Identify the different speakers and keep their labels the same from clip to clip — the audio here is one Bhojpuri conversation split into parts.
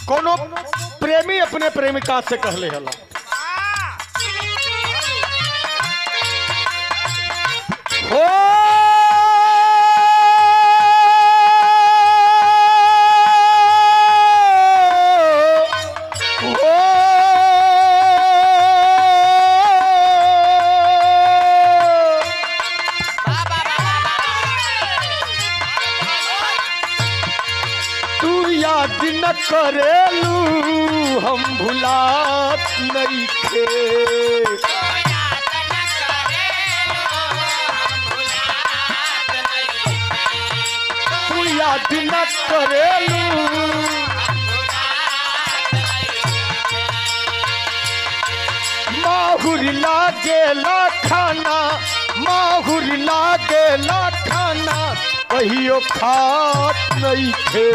Speaker 1: कोनो प्रेमी अपने प्रेमिका से कहले हला हो दिन करेलू हम भुलात नहीं थे तू याद न करेलू माहुर लागेला खाना माहुर लागेला खाना कहियो खात नहीं थे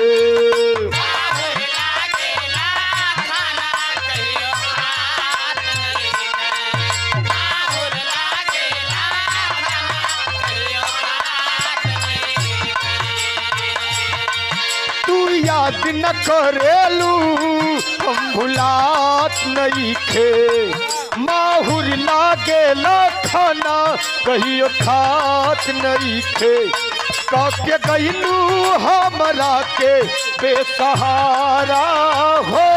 Speaker 1: याद न करेलू हम भुलात नहीं थे माहुर लागेला खाना कहियो खात नहीं थे काके गईलू हमरा के बेसहारा हो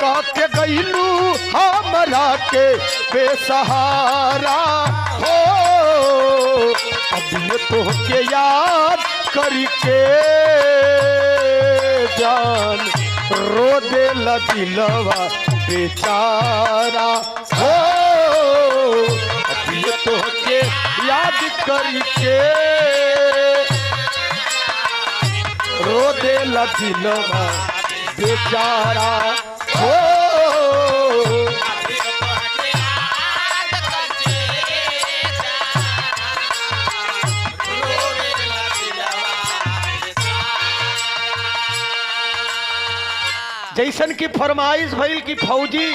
Speaker 1: काके गईलू हमरा के बेसहारा हो अब ये तो के याद करके जान रो दे दिलवा बेचारा हो अब ये तो के याद करके रो दे दिलवा बेचारा हो जैसन की फरमाइश भइल की फौजी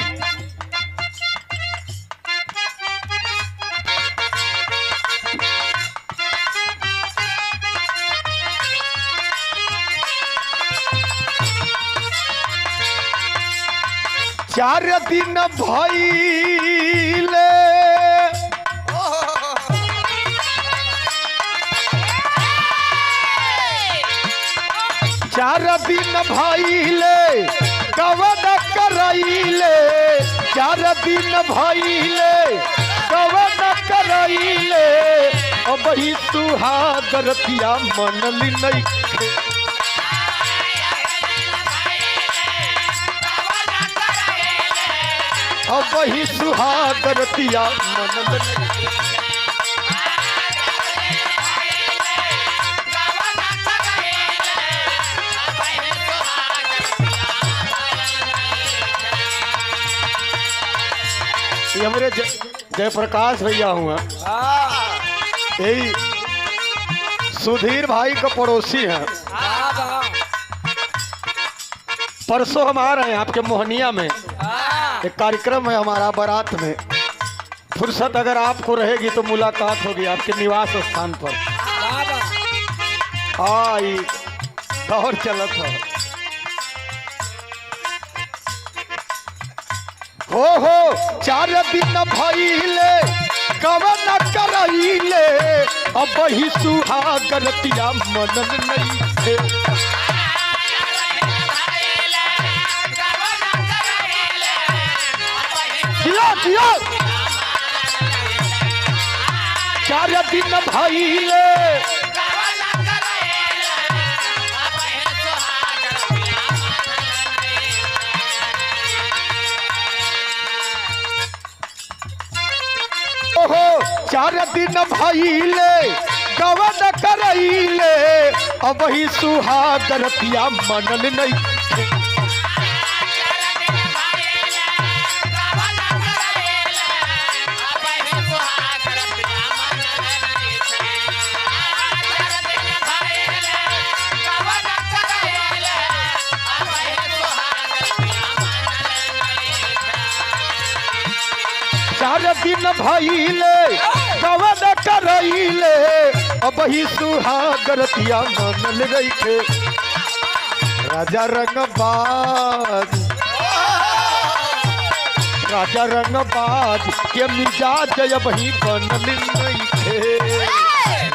Speaker 1: चार दिन भइले चार दिन भइले कवन करैले चार दिन भइले कवन करैले अब ही सुहागरतिया मनली नहीं अब ही सुहागरतिया मनली ये हमारे जयप्रकाश भैया हुआ यही सुधीर भाई का पड़ोसी है परसों हम आ रहे हैं आपके मोहनिया में एक कार्यक्रम है हमारा बारात में फुर्सत अगर आपको रहेगी तो मुलाकात होगी आपके निवास स्थान पर हाँ ये दौर चलत है हो चार दिन भइले कवन करैले अब ही सुहागरतिया मनन नहीं थे जियो जियो चार दिन भइले चार दिन भइले कवन करैले अब ही सुहागरतिया मनल नहीं चार दिन भइले कवन रईले अब ही सुहागरतिया मनल रईखे राजा रंगबाज के मिजाज अब ही बनल नइखे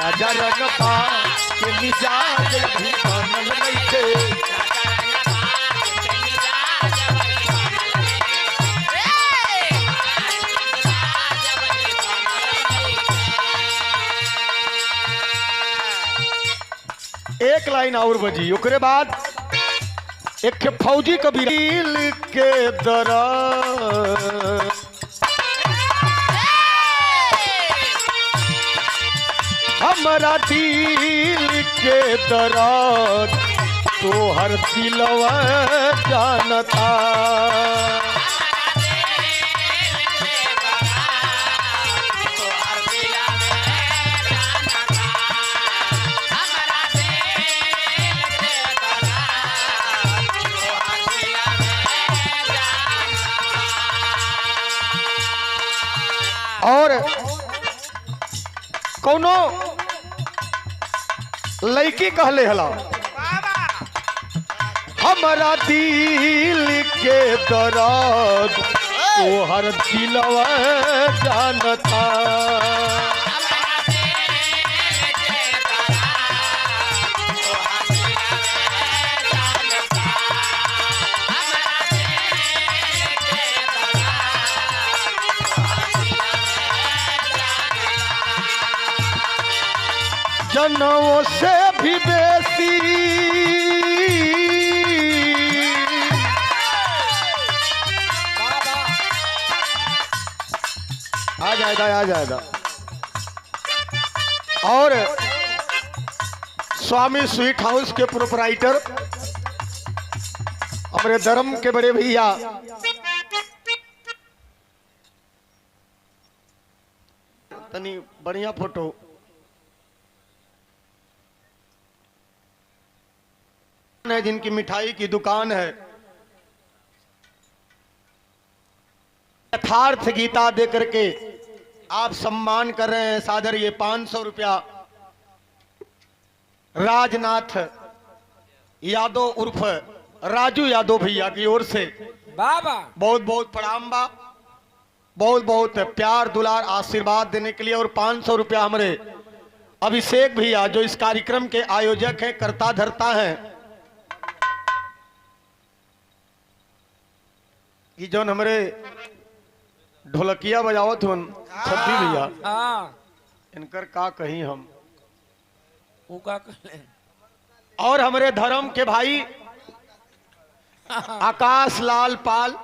Speaker 1: राजा रंगबाज के मिजाज अब ही बनल नइखे एक लाइन और बजी ओकरे बाद एक फौजी कबीर के दरा हमारा दिल के दर्द तो हर दिलवा जानता और कौनो लड़की कहले हला हमारा दिल के दर्द तो हर दिलवा जानता जनों से भी बेसी आ जाएगा और स्वामी स्वीट हाउस के प्रोपराइटर हमारे धर्म के बड़े भैया तनी बढ़िया फोटो है जिनकी मिठाई की दुकान है यथार्थ गीता दे करके आप सम्मान कर रहे हैं सादर ये 500 रुपया राजनाथ यादव उर्फ राजू यादव भैया की ओर से
Speaker 2: बाबा
Speaker 1: बहुत बहुत प्रणाम बा बहुत बहुत प्यार दुलार आशीर्वाद देने के लिए और 500 रुपया हमारे अभिषेक भैया जो इस कार्यक्रम के आयोजक हैं करता धरता है कि जो हमारे ढोलकिया बजावत हन छब्बी भैया इनकर का कहीं हम और हमारे धर्म के भाई आकाश लाल पाल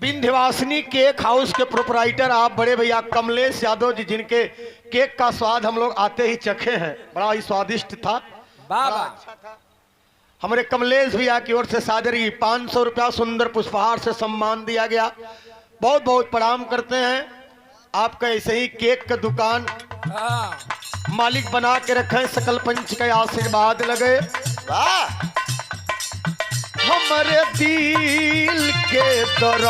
Speaker 1: विंध्यवासिनी केक हाउस के प्रोपराइटर आप बड़े भैया कमलेश यादव जी जिनके केक का स्वाद हम लोग आते ही चखे हैं बड़ा ही स्वादिष्ट था
Speaker 2: बाबा
Speaker 1: अच्छा था हमारे कमलेश भैया की ओर से सादरी 500 रुपया सुंदर पुष्पहार से सम्मान दिया गया बहुत बहुत प्रणाम करते हैं आपका ऐसे ही केक का दुकान मालिक बना के रखें सकल पंच का आशीर्वाद लगे हमारे दिल के दर्द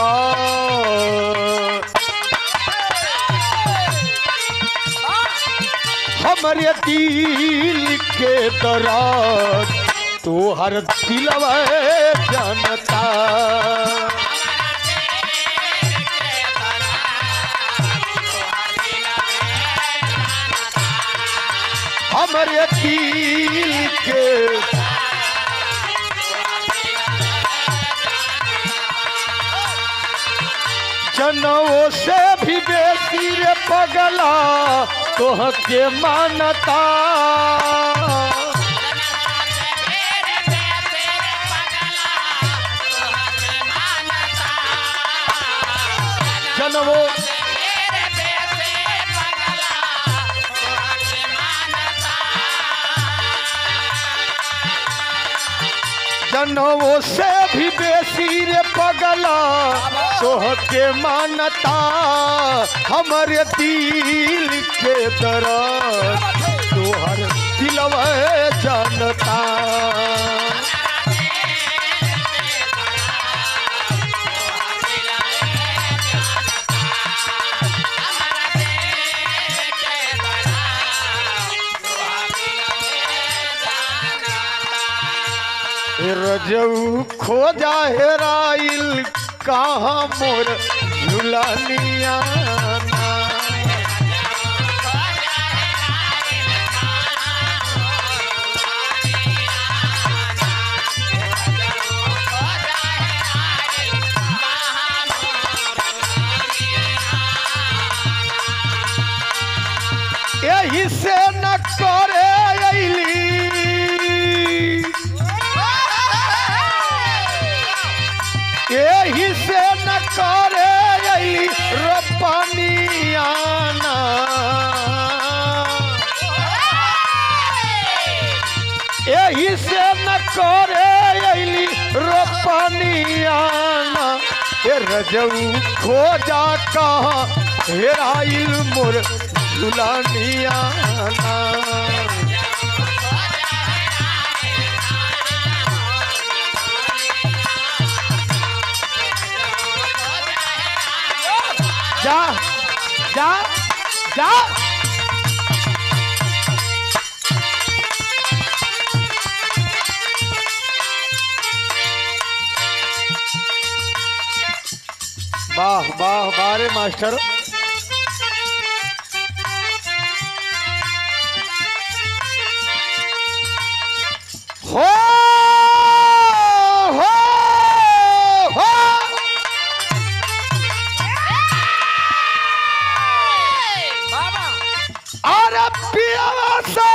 Speaker 1: हमारे दिल के दर्द तो हर दिलवा जानता हमारे दिल के जनों से भी बेसी रे पगला तोह के मानता जनों से भी बेसी रे पगला तोह के मानता हमारे दिल के दर्द तोहर दिलवा जानता रजऊ खोजा हेराइल कहाँ मोर झुलनिया यही से न करे अइली यही से न करे अइली रोपनियाना यही से न करे अइली रोपनियाना ये रजऊ खोजा कहाँ हेराइल मोर झुलनियाना जा जा जा वाह वाह वाह रे मास्टर हो हो हो अरे पियावा सा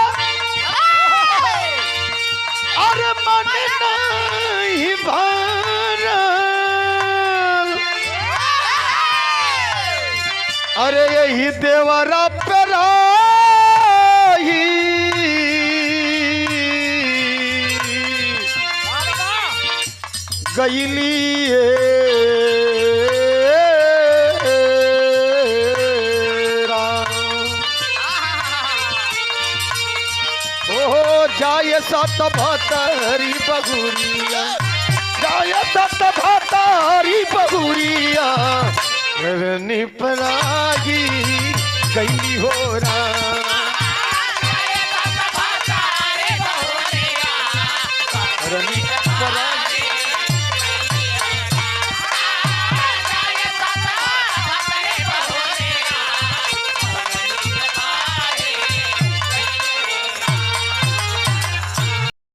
Speaker 1: अरे मन नहीं भरल अरे यही देवरा पे रही गईली जाय सत भतरी बगुरिया जाय सत भतरी बगुरिया निपरागी गई हो रहा